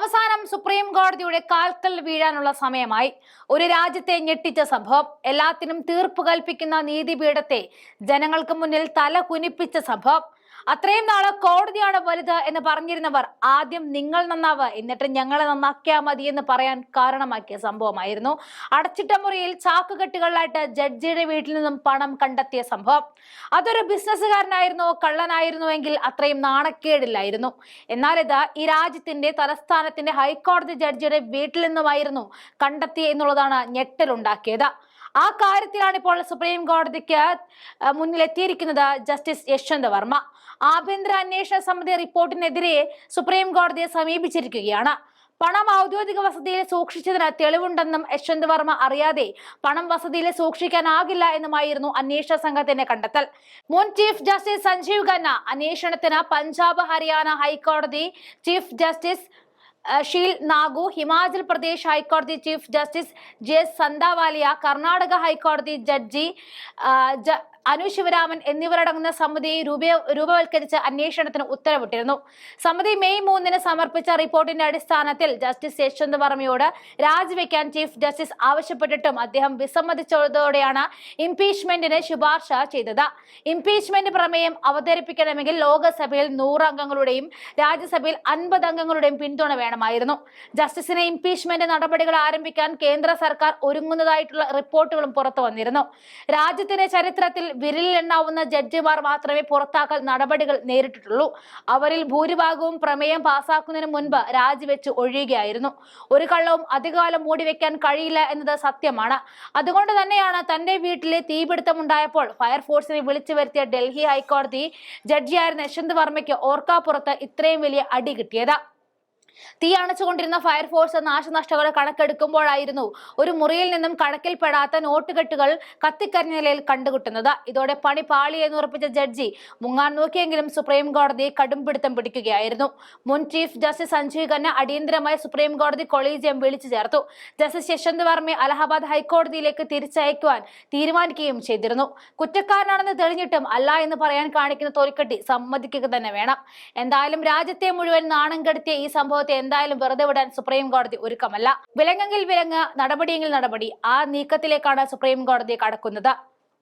അവസാനം സുപ്രീം കോടതിയുടെ കാൽക്കൽ വീഴാനുള്ള സമയമായി. ഒരു രാജ്യത്തെ ഞെട്ടിച്ച സംഭവം, എല്ലാത്തിനും തീർപ്പ് കൽപ്പിക്കുന്ന നീതിപീഠത്തെ ജനങ്ങൾക്ക് മുന്നിൽ തല കുനിപ്പിച്ച സംഭവം. അത്രയും നാള് കോടതിയാണ് വലുത് എന്ന് പറഞ്ഞിരുന്നവർ ആദ്യം നിങ്ങൾ നന്നാവ് എന്നിട്ട് ഞങ്ങളെ നന്നാക്കിയാൽ മതി എന്ന് പറയാൻ കാരണമാക്കിയ സംഭവമായിരുന്നു. അടച്ചിട്ട മുറിയിൽ ചാക്കുകെട്ടുകളിലായിട്ട് ജഡ്ജിയുടെ വീട്ടിൽ നിന്നും പണം കണ്ടെത്തിയ സംഭവം. അതൊരു ബിസിനസ്സുകാരനായിരുന്നോ കള്ളനായിരുന്നോ എങ്കിൽ അത്രയും നാണക്കേടില്ലായിരുന്നു. എന്നാൽ ഇത് ഈ രാജ്യത്തിന്റെ തലസ്ഥാനത്തിന്റെ ഹൈക്കോടതി ജഡ്ജിയുടെ വീട്ടിൽ നിന്നുമായിരുന്നു കണ്ടെത്തിയ എന്നുള്ളതാണ് ഞെട്ടലുണ്ടാക്കിയത്. ആ കാര്യത്തിലാണ് ഇപ്പോൾ സുപ്രീം കോടതിക്ക് മുന്നിലെത്തിയിരിക്കുന്നത് ജസ്റ്റിസ് യശ്വന്ത് വർമ്മ. ആഭ്യന്തര അന്വേഷണ സമിതി റിപ്പോർട്ടിനെതിരെ സുപ്രീം കോടതിയെ സമീപിച്ചിരിക്കുകയാണ്. പണം ഔദ്യോഗിക വസതിയിൽ സൂക്ഷിച്ചതിന് തെളിവുണ്ടെന്നും യശ്വന്ത് വർമ്മ അറിയാതെ പണം വസതിയിൽ സൂക്ഷിക്കാനാകില്ല എന്നുമായിരുന്നു അന്വേഷണ സംഘത്തിന്റെ കണ്ടെത്തൽ. മുൻ ചീഫ് ജസ്റ്റിസ് സഞ്ജീവ് ഖന്ന അന്വേഷണത്തിന് പഞ്ചാബ് ഹരിയാന ഹൈക്കോടതി chief justice she'll Nagu, Himachal Pradesh ഹൈക്കോടതി chief justice J Sandhawalia, Karnataka ഹൈക്കോടതി ജഡ്ജി അനു ശിവരാമൻ എന്നിവരടങ്ങുന്ന സമിതി രൂപവൽക്കരിച്ച അന്വേഷണത്തിന് ഉത്തരവിട്ടിരുന്നു. സമിതി മെയ് 3 സമർപ്പിച്ച റിപ്പോർട്ടിന്റെ അടിസ്ഥാനത്തിൽ ജസ്റ്റിസ് യശ്വന്ത് വർമ്മയോട് രാജിവെക്കാൻ ചീഫ് ജസ്റ്റിസ് ആവശ്യപ്പെട്ടിട്ടും അദ്ദേഹം വിസമ്മതിച്ചതോടെയാണ് ഇംപീച്ച്മെന്റിന് ശുപാർശ ചെയ്തത്. ഇംപീച്ച്മെന്റ് പ്രമേയം അവതരിപ്പിക്കണമെങ്കിൽ ലോകസഭയിൽ 100 അംഗങ്ങളുടെയും രാജ്യസഭയിൽ 50 അംഗങ്ങളുടെയും പിന്തുണ വേണമായിരുന്നു. ജസ്റ്റിസിനെ ഇംപീച്ച്മെന്റ് നടപടികൾ ആരംഭിക്കാൻ കേന്ദ്ര സർക്കാർ ഒരുങ്ങുന്നതായിട്ടുള്ള റിപ്പോർട്ടുകളും പുറത്തു വന്നിരുന്നു. രാജ്യത്തിന്റെ ചരിത്രത്തിൽ വിരലിലെണ്ണാവുന്ന ജഡ്ജിമാർ മാത്രമേ പുറത്താക്കൽ നടപടികൾ നേരിട്ടിട്ടുള്ളൂ. അവരിൽ ഭൂരിഭാഗവും പ്രമേയം പാസാക്കുന്നതിന് മുൻപ് രാജിവെച്ച് ഒഴിയുകയായിരുന്നു. ഒരു കള്ളവും അധികകാലം മൂടിവെക്കാൻ കഴിയില്ല എന്നത് സത്യമാണ്. അതുകൊണ്ട് തന്നെയാണ് തന്റെ വീട്ടിലെ തീപിടുത്തമുണ്ടായപ്പോൾ ഫയർഫോഴ്സിനെ വിളിച്ചു വരുത്തിയ ഡൽഹി ഹൈക്കോടതി ജഡ്ജിയായിരുന്ന യശ്വന്ത് വർമ്മയ്ക്ക് ഓർക്കാപ്പുറത്ത് ഇത്രയും വലിയ അടി കിട്ടിയത്. തീ അണച്ചുകൊണ്ടിരുന്ന ഫയർഫോഴ്സ് നാശനഷ്ടങ്ങൾ കണക്കെടുക്കുമ്പോഴായിരുന്നു ഒരു മുറിയിൽ നിന്നും കണക്കിൽപ്പെടാത്ത നോട്ടുകെട്ടുകൾ കത്തിക്കരിഞ്ഞ നിലയിൽ കണ്ടുകിട്ടുന്നത്. ഇതോടെ പണി പാളി എന്ന് ഉറപ്പിച്ച ജഡ്ജി മുങ്ങാൻ നോക്കിയെങ്കിലും സുപ്രീം കോടതി കടുംപിടുത്തം പിടിക്കുകയായിരുന്നു. മുൻ ചീഫ് ജസ്റ്റിസ് സഞ്ജീവ് ഖന്ന അടിയന്തരമായി സുപ്രീം കോടതി കൊളീജിയം വിളിച്ചു ചേർത്തു. ജസ്റ്റിസ് യശ്വന്ത് വർമ്മയെ അലഹബാദ് ഹൈക്കോടതിയിലേക്ക് തിരിച്ചയക്കുവാൻ തീരുമാനിക്കുകയും ചെയ്തിരുന്നു. കുറ്റക്കാരനാണെന്ന് തെളിഞ്ഞിട്ടും അല്ല എന്ന് പറയാൻ കാണിക്കുന്ന തൊലിക്കെട്ടി സമ്മതിക്കുക തന്നെ വേണം. എന്തായാലും രാജ്യത്തെ മുഴുവൻ നാണം കെടുത്തിയ ഈ സംഭവത്തെ എന്തായാലും വെറുതെ വിടാൻ സുപ്രീം കോടതി ഒരുക്കമല്ല. വിലങ്ങെങ്കിൽ വിലങ്ങ്, നടപടിയെങ്കിൽ നടപടി, ആ നീക്കത്തിലേക്കാണ് സുപ്രീം കോടതി കടക്കുന്നത്.